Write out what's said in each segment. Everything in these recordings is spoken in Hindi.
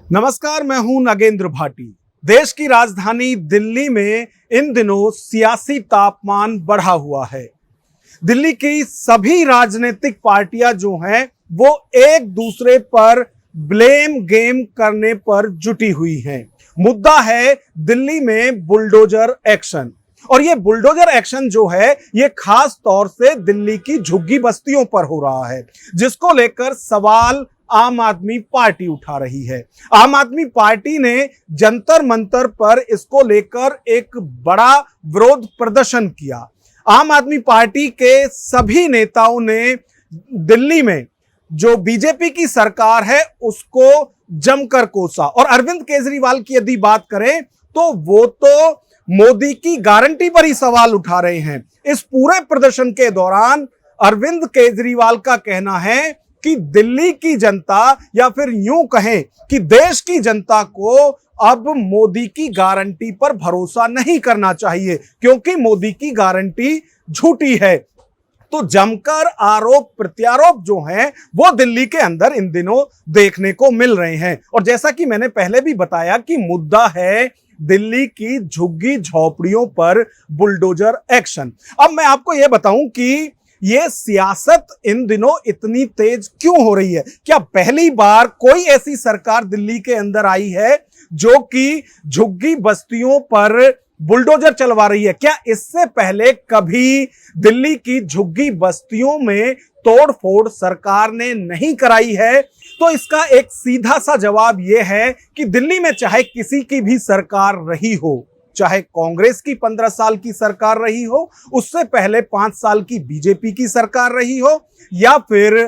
नमस्कार, मैं हूं नगेंद्र भाटी। देश की राजधानी दिल्ली में इन दिनों सियासी तापमान बढ़ा हुआ है। दिल्ली की सभी राजनीतिक पार्टियां जो हैं वो एक दूसरे पर ब्लेम गेम करने पर जुटी हुई हैं। मुद्दा है दिल्ली में बुलडोजर एक्शन। और ये बुलडोजर एक्शन जो है ये खास तौर से दिल्ली की झुग्गी बस्तियों पर हो रहा है, जिसको लेकर सवाल आम आदमी पार्टी उठा रही है। आम आदमी पार्टी ने जंतर मंतर पर इसको लेकर एक बड़ा विरोध प्रदर्शन किया। आम आदमी पार्टी के सभी नेताओं ने दिल्ली में जो बीजेपी की सरकार है उसको जमकर कोसा। और अरविंद केजरीवाल की यदि बात करें तो वो तो मोदी की गारंटी पर ही सवाल उठा रहे हैं। इस पूरे प्रदर्शन के दौरान अरविंद केजरीवाल का कहना है कि दिल्ली की जनता, या फिर यूं कहें कि देश की जनता को अब मोदी की गारंटी पर भरोसा नहीं करना चाहिए, क्योंकि मोदी की गारंटी झूठी है। तो जमकर आरोप प्रत्यारोप जो हैं वो दिल्ली के अंदर इन दिनों देखने को मिल रहे हैं। और जैसा कि मैंने पहले भी बताया कि मुद्दा है दिल्ली की झुग्गी झोपड़ियों पर बुलडोजर एक्शन। अब मैं आपको यह बताऊं कि ये सियासत इन दिनों इतनी तेज क्यों हो रही है। क्या पहली बार कोई ऐसी सरकार दिल्ली के अंदर आई है जो कि झुग्गी बस्तियों पर बुलडोजर चलवा रही है? क्या इससे पहले कभी दिल्ली की झुग्गी बस्तियों में तोड़फोड़ सरकार ने नहीं कराई है? तो इसका एक सीधा सा जवाब यह है कि दिल्ली में चाहे किसी की भी सरकार रही हो, चाहे कांग्रेस की 15 साल की सरकार रही हो, उससे पहले 5 साल की बीजेपी की सरकार रही हो, या फिर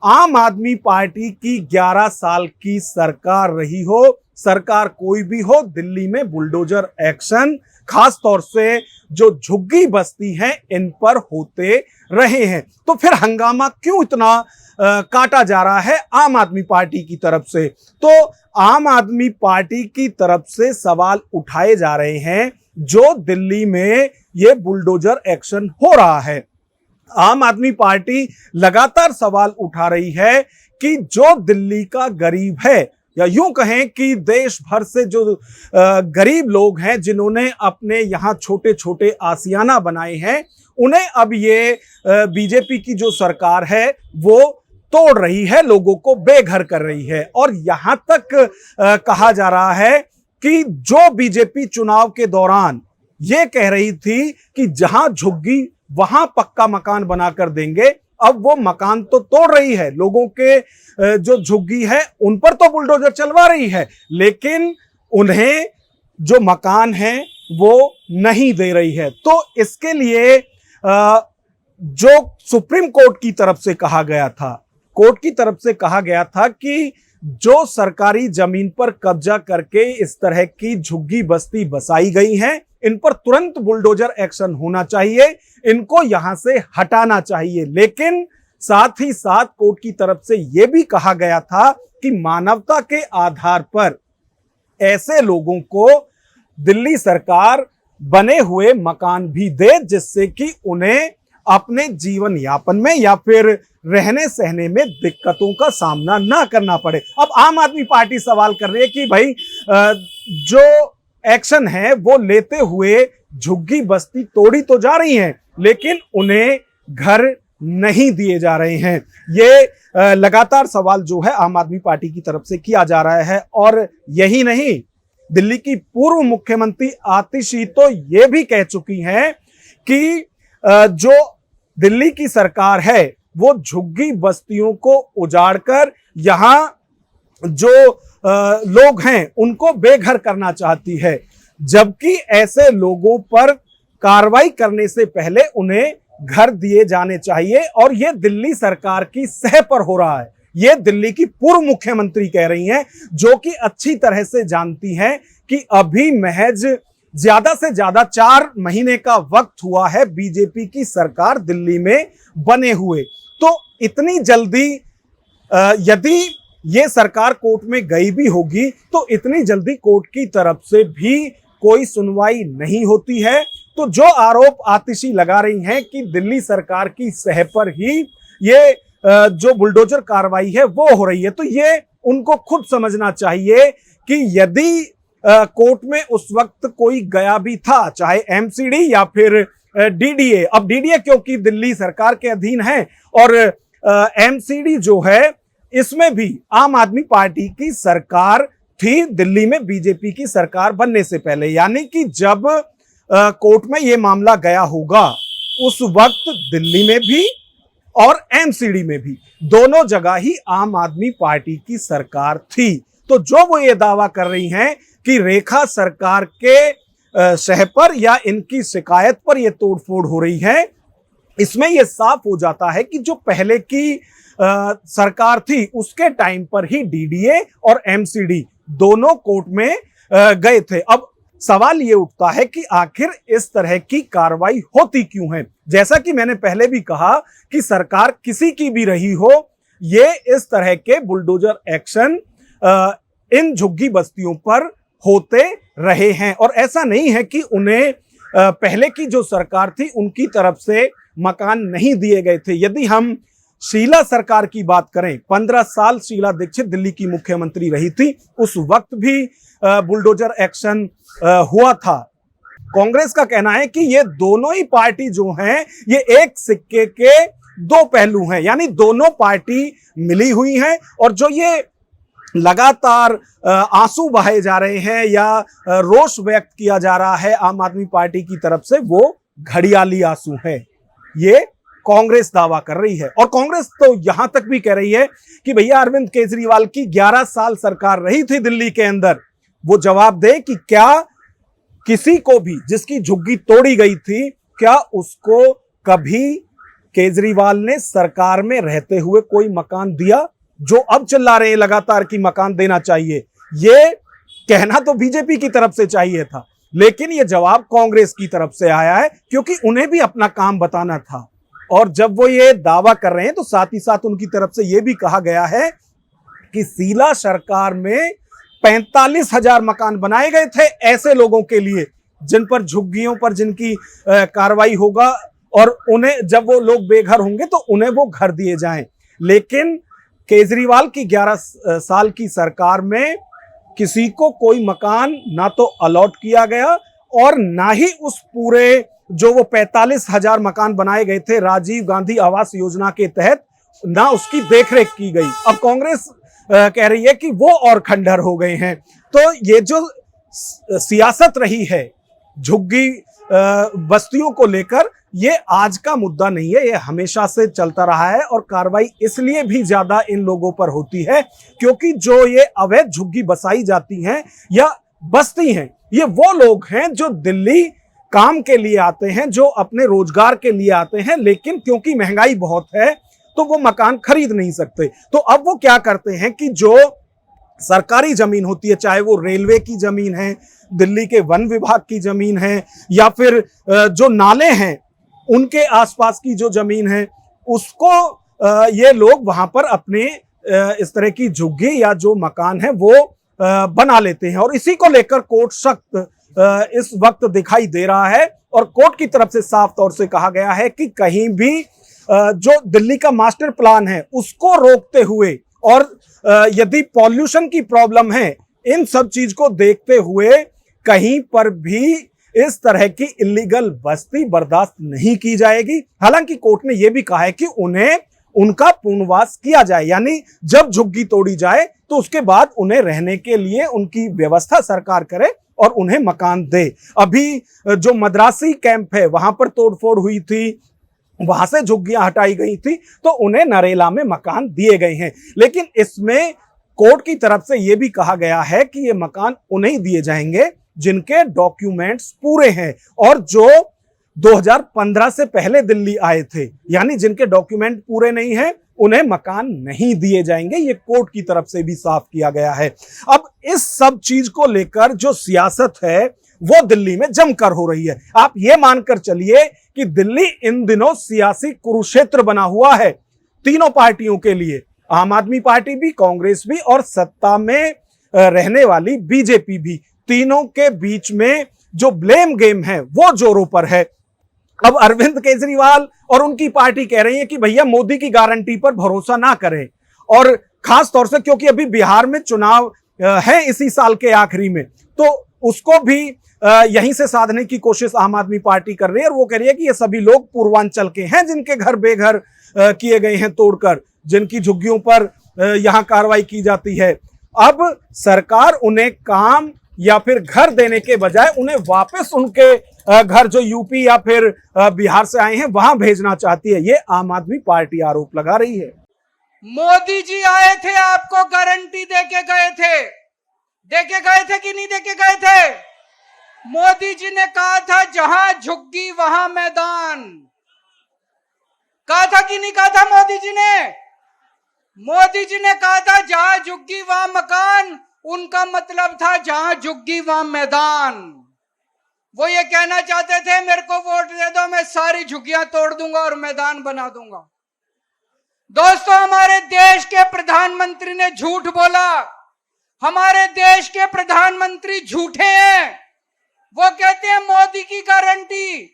आम आदमी पार्टी की 11 साल की सरकार रही हो, सरकार कोई भी हो, दिल्ली में बुलडोजर एक्शन खास तौर से जो झुग्गी बस्ती हैं इन पर होते रहे हैं। तो फिर हंगामा क्यों इतना काटा जा रहा है आम आदमी पार्टी की तरफ से? तो आम आदमी पार्टी की तरफ से सवाल उठाए जा रहे हैं जो दिल्ली में ये बुलडोजर एक्शन हो रहा है। आम आदमी पार्टी लगातार सवाल उठा रही है कि जो दिल्ली का गरीब है, या यूं कहें कि देश भर से जो गरीब लोग हैं जिन्होंने अपने यहां छोटे छोटे आशियाना बनाए हैं, उन्हें अब ये बीजेपी की जो सरकार है वो तोड़ रही है, लोगों को बेघर कर रही है। और यहां तक कहा जा रहा है कि जो बीजेपी चुनाव के दौरान ये कह रही थी कि जहां झुग्गी वहां पक्का मकान बनाकर देंगे, अब वो मकान तो तोड़ रही है, लोगों के जो झुग्गी है उन पर तो बुलडोजर चलवा रही है, लेकिन उन्हें जो मकान है वो नहीं दे रही है। तो इसके लिए जो सुप्रीम कोर्ट की तरफ से कहा गया था, कोर्ट की तरफ से कहा गया था कि जो सरकारी जमीन पर कब्जा करके इस तरह की झुग्गी बस्ती बसाई गई हैं, इन पर तुरंत बुलडोजर एक्शन होना चाहिए, इनको यहां से हटाना चाहिए। लेकिन साथ ही साथ कोर्ट की तरफ से यह भी कहा गया था कि मानवता के आधार पर ऐसे लोगों को दिल्ली सरकार बने हुए मकान भी दे, जिससे कि उन्हें अपने जीवन यापन में या फिर रहने सहने में दिक्कतों का सामना ना करना पड़े। अब आम आदमी पार्टी सवाल कर रही है कि भाई जो एक्शन है वो लेते हुए झुग्गी बस्ती तोड़ी तो जा रही हैं, लेकिन उन्हें घर नहीं दिए जा रहे हैं। ये लगातार सवाल जो है आम आदमी पार्टी की तरफ से किया जा रहा है। और यही नहीं, दिल्ली की पूर्व मुख्यमंत्री आतिशी तो ये भी कह चुकी हैं कि जो दिल्ली की सरकार है वो झुग्गी बस्तियों को उजाड़कर यहां जो लोग हैं उनको बेघर करना चाहती है, जबकि ऐसे लोगों पर कार्रवाई करने से पहले उन्हें घर दिए जाने चाहिए। और यह दिल्ली सरकार की सह पर हो रहा है, यह दिल्ली की पूर्व मुख्यमंत्री कह रही हैं, जो कि अच्छी तरह से जानती हैं कि अभी महज ज्यादा से ज्यादा 4 महीने का वक्त हुआ है बीजेपी की सरकार दिल्ली में बने हुए। तो इतनी जल्दी यदि ये सरकार कोर्ट में गई भी होगी तो इतनी जल्दी कोर्ट की तरफ से भी कोई सुनवाई नहीं होती है। तो जो आरोप आतिशी लगा रही हैं कि दिल्ली सरकार की सह पर ही ये जो बुलडोजर कार्रवाई है वो हो रही है, तो ये उनको खुद समझना चाहिए कि यदि कोर्ट में उस वक्त कोई गया भी था, चाहे एमसीडी या फिर डीडीए, अब डीडीए क्योंकि दिल्ली सरकार के अधीन है और एमसीडी जो है इसमें भी आम आदमी पार्टी की सरकार थी दिल्ली में बीजेपी की सरकार बनने से पहले, यानी कि जब कोर्ट में यह मामला गया होगा उस वक्त दिल्ली में भी और एमसीडी में भी दोनों जगह ही आम आदमी पार्टी की सरकार थी। तो जो वो ये दावा कर रही हैं कि रेखा सरकार के शह पर या इनकी शिकायत पर यह तोड़फोड़ हो रही है, इसमें यह साफ हो जाता है कि जो पहले की सरकार थी उसके टाइम पर ही डीडीए और एमसीडी दोनों कोर्ट में गए थे। अब सवाल ये उठता है कि आखिर इस तरह की कार्रवाई होती क्यों है। जैसा कि मैंने पहले भी कहा कि सरकार किसी की भी रही हो, ये इस तरह के बुलडोजर एक्शन इन झुग्गी बस्तियों पर होते रहे हैं और ऐसा नहीं है कि उन्हें पहले की जो सरकार थी उनकी तरफ से मकान नहीं दिए गए थे। यदि हम शीला सरकार की बात करें, 15 साल शीला दीक्षित दिल्ली की मुख्यमंत्री रही थी, उस वक्त भी बुलडोजर एक्शन हुआ था। कांग्रेस का कहना है कि ये दोनों ही पार्टी जो हैं ये एक सिक्के के दो पहलू हैं, यानी दोनों पार्टी मिली हुई हैं और जो ये लगातार आंसू बहाए जा रहे हैं या रोष व्यक्त किया जा रहा है आम आदमी पार्टी की तरफ से, वो घड़ियाली आंसू है, ये कांग्रेस दावा कर रही है। और कांग्रेस तो यहां तक भी कह रही है कि भैया अरविंद केजरीवाल की 11 साल सरकार रही थी दिल्ली के अंदर, वो जवाब दे कि क्या किसी को भी जिसकी झुग्गी तोड़ी गई थी, क्या उसको कभी केजरीवाल ने सरकार में रहते हुए कोई मकान दिया? जो अब चिल्ला रहे हैं लगातार कि मकान देना चाहिए, ये कहना तो बीजेपी की तरफ से चाहिए था, लेकिन ये जवाब कांग्रेस की तरफ से आया है क्योंकि उन्हें भी अपना काम बताना था। और जब वो ये दावा कर रहे हैं तो साथ ही साथ उनकी तरफ से ये भी कहा गया है कि शीला सरकार में 45,000 मकान बनाए गए थे ऐसे लोगों के लिए जिन पर झुग्गियों पर जिनकी कार्रवाई होगा और उन्हें जब वो लोग बेघर होंगे तो उन्हें वो घर दिए जाएं। लेकिन केजरीवाल की 11 साल की सरकार में किसी को कोई मकान ना तो अलॉट किया गया और ना ही उस पूरे जो वो 45,000 मकान बनाए गए थे राजीव गांधी आवास योजना के तहत, ना उसकी देखरेख की गई। अब कांग्रेस कह रही है कि वो और खंडहर हो गए हैं। तो ये जो सियासत रही है झुग्गी बस्तियों को लेकर, ये आज का मुद्दा नहीं है, ये हमेशा से चलता रहा है और कार्रवाई इसलिए भी ज्यादा इन लोगों पर होती है क्योंकि जो ये अवैध झुग्गी बसाई जाती हैं या बस्ती हैं, ये वो लोग हैं जो दिल्ली काम के लिए आते हैं, जो अपने रोजगार के लिए आते हैं, लेकिन क्योंकि महंगाई बहुत है तो वो मकान खरीद नहीं सकते। तो अब वो क्या करते हैं कि जो सरकारी जमीन होती है, चाहे वो रेलवे की जमीन है, दिल्ली के वन विभाग की जमीन है या फिर जो नाले हैं उनके आसपास की जो जमीन है, उसको ये लोग वहां पर अपने इस तरह की झुग्गी या जो मकान है वो बना लेते हैं। और इसी को लेकर कोर्ट सख्त इस वक्त दिखाई दे रहा है और कोर्ट की तरफ से साफ तौर से कहा गया है कि कहीं भी जो दिल्ली का मास्टर प्लान है उसको रोकते हुए और यदि पॉल्यूशन की प्रॉब्लम है, इन सब चीज को देखते हुए कहीं पर भी इस तरह की इलीगल बस्ती बर्दाश्त नहीं की जाएगी। हालांकि कोर्ट ने यह भी कहा है कि उन्हें उनका पुनर्वास किया जाए, यानी जब झुग्गी तोड़ी जाए तो उसके बाद उन्हें रहने के लिए उनकी व्यवस्था सरकार करे और उन्हें मकान दे। अभी जो मद्रासी कैंप है वहां पर तोड़फोड़ हुई थी, वहां से झुग्गियां हटाई गई थी, तो उन्हें नरेला में मकान दिए गए हैं। लेकिन इसमें कोर्ट की तरफ से यह भी कहा गया है कि ये मकान उन्हें दिए जाएंगे जिनके डॉक्यूमेंट्स पूरे हैं और जो 2015 से पहले दिल्ली आए थे, यानी जिनके डॉक्यूमेंट पूरे नहीं हैं उन्हें मकान नहीं दिए जाएंगे। ये कोर्ट की तरफ से भी साफ किया गया है। अब इस सब चीज को लेकर जो सियासत है वो दिल्ली में जमकर हो रही है। आप ये मानकर चलिए कि दिल्ली इन दिनों सियासी कुरुक्षेत्र बना हुआ है तीनों पार्टियों के लिए, आम आदमी पार्टी भी, कांग्रेस भी और सत्ता में रहने वाली बीजेपी भी। तीनों के बीच में जो ब्लेम गेम है वो जोरों पर है। अब अरविंद केजरीवाल और उनकी पार्टी कह रही है कि भैया मोदी की गारंटी पर भरोसा ना करें और खास तौर से क्योंकि अभी बिहार में चुनाव है इसी साल के आखिरी में, तो उसको भी यहीं से साधने की कोशिश आम आदमी पार्टी कर रही है। और वो कह रही है कि ये सभी लोग पूर्वांचल के हैं जिनके घर बेघर किए गए हैं तोड़कर, जिनकी झुग्गियों पर यहां कार्रवाई की जाती है। अब सरकार उन्हें काम या फिर घर देने के बजाय उन्हें वापस उनके घर जो यूपी या फिर बिहार से आए हैं वहां भेजना चाहती है। ये आम आदमी पार्टी आरोप लगा रही है। मोदी जी आए थे, आपको गारंटी देके गए थे कि नहीं देके गए थे? मोदी जी ने कहा था जहां झुग्गी वहां मैदान, कहा था कि नहीं कहा था मोदी जी ने? मोदी जी ने कहा था जहां झुग्गी वहां मकान, उनका मतलब था जहां झुग्गी वहां मैदान। वो ये कहना चाहते थे मेरे को वोट दे दो, मैं सारी झुग्गियां तोड़ दूंगा और मैदान बना दूंगा। दोस्तों, हमारे देश के प्रधानमंत्री ने झूठ बोला। हमारे देश के प्रधानमंत्री झूठे हैं। वो कहते हैं मोदी की गारंटी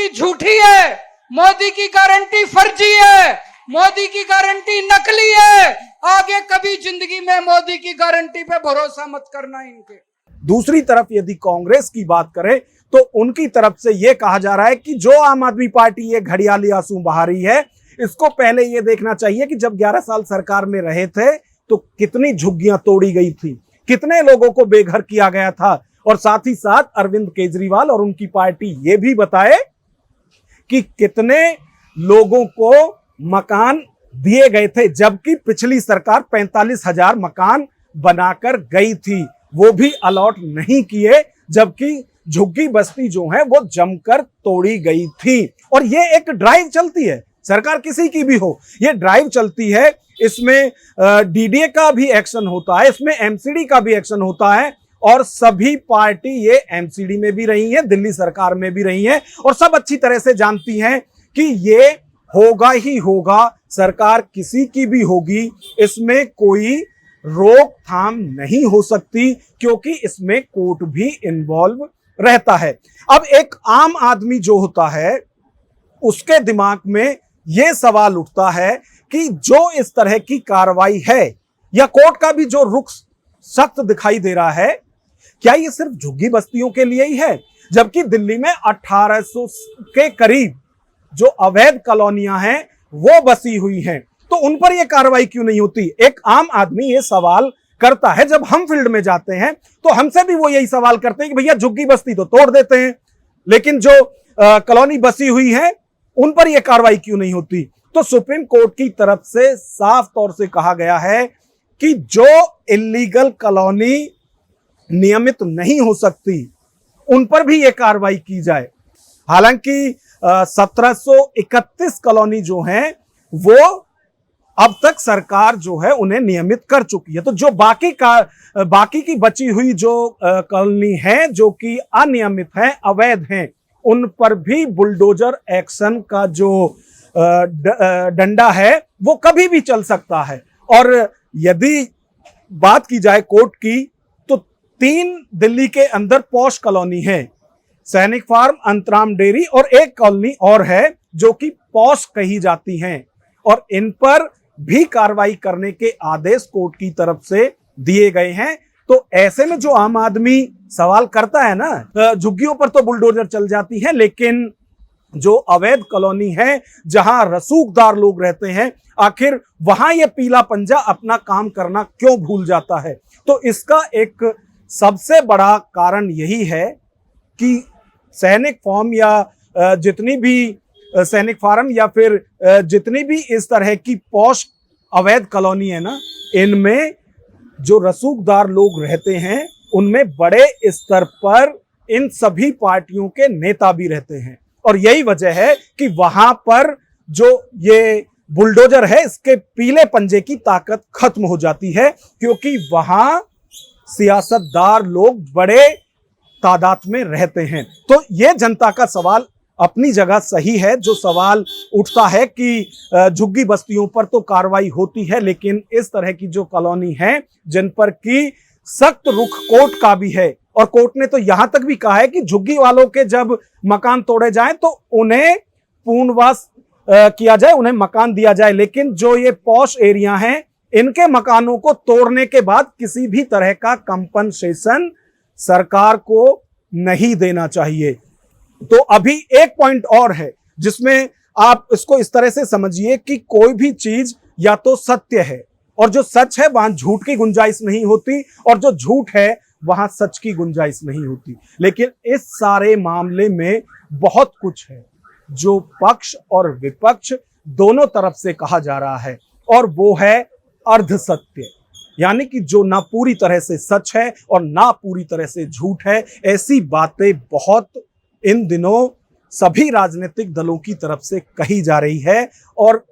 झूठी है, मोदी की गारंटी फर्जी है, मोदी की गारंटी नकली है। आगे कभी जिंदगी में मोदी की गारंटी पे भरोसा मत करना इनके। दूसरी तरफ यदि कांग्रेस की बात करें तो उनकी तरफ से यह कहा जा रहा है कि जो आम आदमी पार्टी ये घड़ियाली आंसू बहा रही है, इसको पहले यह देखना चाहिए कि जब 11 साल सरकार में रहे थे तो कितनी झुग्गियां तोड़ी गई थी, कितने लोगों को बेघर किया गया था। और साथ ही साथ अरविंद केजरीवाल और उनकी पार्टी ये भी बताए कि कितने लोगों को मकान दिए गए थे, जबकि पिछली सरकार 45,000 मकान बनाकर गई थी, वो भी अलॉट नहीं किए, जबकि झुग्गी बस्ती जो है वो जमकर तोड़ी गई थी। और ये एक ड्राइव चलती है, सरकार किसी की भी हो, ये ड्राइव चलती है। इसमें डीडीए का भी एक्शन होता है, इसमें एमसीडी का भी एक्शन होता है। और सभी पार्टी ये एमसीडी में भी रही है, दिल्ली सरकार में भी रही है, और सब अच्छी तरह से जानती हैं कि ये होगा ही होगा, सरकार किसी की भी होगी, इसमें कोई रोकथाम नहीं हो सकती, क्योंकि इसमें कोर्ट भी इन्वॉल्व रहता है। अब एक आम आदमी जो होता है उसके दिमाग में यह सवाल उठता है कि जो इस तरह की कार्रवाई है या कोर्ट का भी जो रुख सख्त दिखाई दे रहा है, क्या ये सिर्फ झुग्गी बस्तियों के लिए ही है? जबकि दिल्ली में 1800 के करीब जो अवैध कॉलोनियां हैं वो बसी हुई हैं, तो उन पर यह कार्रवाई क्यों नहीं होती? एक आम आदमी ये सवाल करता है। जब हम फील्ड में जाते हैं तो हमसे भी वो यही सवाल करते हैं कि भैया झुग्गी बस्ती तो तोड़ देते हैं, लेकिन जो कॉलोनी बसी हुई है उन पर यह कार्रवाई क्यों नहीं होती? तो सुप्रीम कोर्ट की तरफ से साफ तौर से कहा गया है कि जो इलीगल कॉलोनी नियमित नहीं हो सकती उन पर भी यह कार्रवाई की जाए। हालांकि 1731 कॉलोनी जो हैं वो अब तक सरकार जो है उन्हें नियमित कर चुकी है। तो जो बाकी की बची हुई जो कॉलोनी है जो कि अनियमित है, अवैध हैं, उन पर भी बुलडोजर एक्शन का जो डंडा है वो कभी भी चल सकता है। और यदि बात की जाए कोर्ट की तो 3 दिल्ली के अंदर पॉश कॉलोनी है, सैनिक फार्म, अंतराम डेयरी और एक कॉलोनी और है जो कि पॉश कही जाती हैं, और इन पर भी कार्रवाई करने के आदेश कोर्ट की तरफ से दिए गए हैं। तो ऐसे में जो आम आदमी सवाल करता है ना, झुग्गियों पर तो बुलडोजर चल जाती है, लेकिन जो अवैध कॉलोनी है जहां रसूखदार लोग रहते हैं, आखिर वहां यह पीला पंजा अपना काम करना क्यों भूल जाता है? तो इसका एक सबसे बड़ा कारण यही है कि सैनिक फार्म या जितनी भी सैनिक फार्म या फिर जितनी भी इस तरह की पॉश अवैध कॉलोनी है ना, इनमें जो रसूखदार लोग रहते हैं उनमें बड़े स्तर पर इन सभी पार्टियों के नेता भी रहते हैं। और यही वजह है कि वहां पर जो ये बुलडोजर है इसके पीले पंजे की ताकत खत्म हो जाती है, क्योंकि वहां सियासतदार लोग बड़े तादाद में रहते हैं। तो ये जनता का सवाल अपनी जगह सही है, जो सवाल उठता है कि झुग्गी बस्तियों पर तो कार्रवाई होती है, लेकिन इस तरह की जो कॉलोनी है जिन पर की सख्त रुख कोर्ट का भी है, और कोर्ट ने तो यहां तक भी कहा है कि झुग्गी वालों के जब मकान तोड़े जाएं तो उन्हें पुनर्वास किया जाए, उन्हें मकान दिया जाए, लेकिन जो ये पॉश एरिया हैं इनके मकानों को तोड़ने के बाद किसी भी तरह का कंपनसेशन सरकार को नहीं देना चाहिए। तो अभी एक पॉइंट और है जिसमें आप इसको इस तरह से समझिए कि कोई भी चीज या तो सत्य है, और जो सच है वहां झूठ की गुंजाइश नहीं होती, और जो झूठ है वहां सच की गुंजाइश नहीं होती। लेकिन इस सारे मामले में बहुत कुछ है जो पक्ष और विपक्ष दोनों तरफ से कहा जा रहा है, और वो है अर्ध सत्य, यानी कि जो ना पूरी तरह से सच है और ना पूरी तरह से झूठ है। ऐसी बातें बहुत इन दिनों सभी राजनीतिक दलों की तरफ से कही जा रही है, और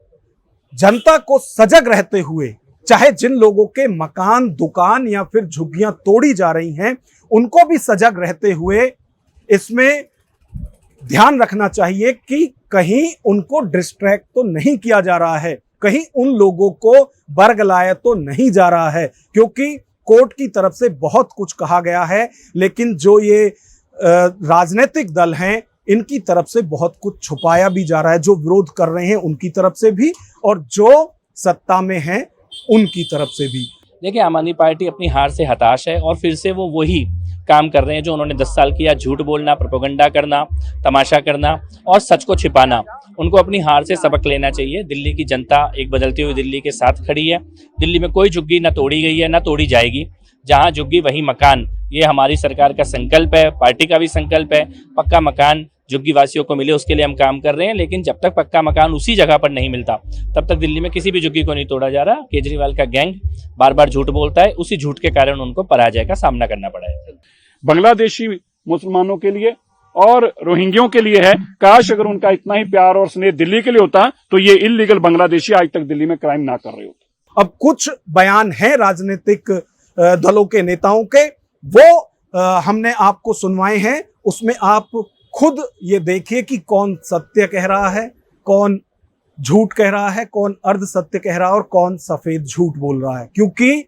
जनता को सजग रहते हुए, चाहे जिन लोगों के मकान, दुकान या फिर झुग्गियां तोड़ी जा रही हैं, उनको भी सजग रहते हुए इसमें ध्यान रखना चाहिए कि कहीं उनको डिस्ट्रैक्ट तो नहीं किया जा रहा है, कहीं उन लोगों को बरगलाया तो नहीं जा रहा है, क्योंकि कोर्ट की तरफ से बहुत कुछ कहा गया है, लेकिन जो ये राजनीतिक दल हैं इनकी तरफ से बहुत कुछ छुपाया भी जा रहा है, जो विरोध कर रहे हैं उनकी तरफ से भी और जो सत्ता में हैं उनकी तरफ से भी। देखिए, आम आदमी पार्टी अपनी हार से हताश है और फिर से वो वही काम कर रहे हैं जो उन्होंने 10 साल किया, झूठ बोलना, प्रोपेगेंडा करना, तमाशा करना और सच को छिपाना। उनको अपनी हार से सबक लेना चाहिए। दिल्ली की जनता एक बदलती हुई दिल्ली के साथ खड़ी है। दिल्ली में कोई झुग्गी ना तोड़ी गई है ना तोड़ी जाएगी। जहां झुग्गी वही मकान, ये हमारी सरकार का संकल्प है, पार्टी का भी संकल्प है। पक्का मकान झुग्गी वासियों को मिले उसके लिए हम काम कर रहे हैं, लेकिन जब तक पक्का मकान उसी जगह पर नहीं मिलता तब तक दिल्ली में किसी भी झुग्गी को नहीं तोड़ा जा रहा। केजरीवाल का गैंग बार बार झूठ बोलता है, उसी झूठ के कारण उनको पराजय का सामना करना पड़ा है। बांग्लादेशी मुसलमानों के लिए और रोहिंग्यों के लिए है। काश अगर उनका इतना ही प्यार और स्नेह दिल्ली के लिए होता तो ये इल्लीगल बांग्लादेशी आज तक दिल्ली में क्राइम ना कर रहे होते। अब कुछ बयान है राजनीतिक दलों के नेताओं के, वो हमने आपको सुनवाए हैं। उसमें आप खुद ये देखिए कि कौन सत्य कह रहा है, कौन झूठ कह रहा है, कौन अर्ध सत्य कह रहा है और कौन सफेद झूठ बोल रहा है, क्योंकि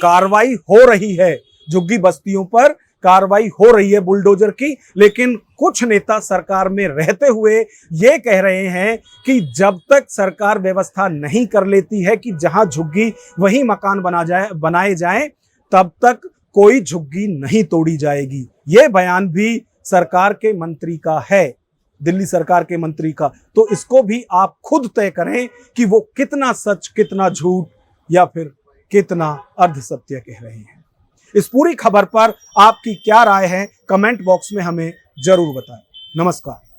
कार्रवाई हो रही है, झुग्गी बस्तियों पर कार्रवाई हो रही है बुलडोजर की। लेकिन कुछ नेता सरकार में रहते हुए ये कह रहे हैं कि जब तक सरकार व्यवस्था नहीं कर लेती है कि जहां झुग्गी वहीं मकान बनाए जाएं, तब तक कोई झुग्गी नहीं तोड़ी जाएगी। ये बयान भी सरकार के मंत्री का है, दिल्ली सरकार के मंत्री का। तो इसको भी आप खुद तय करें कि वो कितना सच, कितना झूठ या फिर कितना अर्ध सत्य कह रहे हैं। इस पूरी खबर पर आपकी क्या राय है, कमेंट बॉक्स में हमें जरूर बताएं। नमस्कार।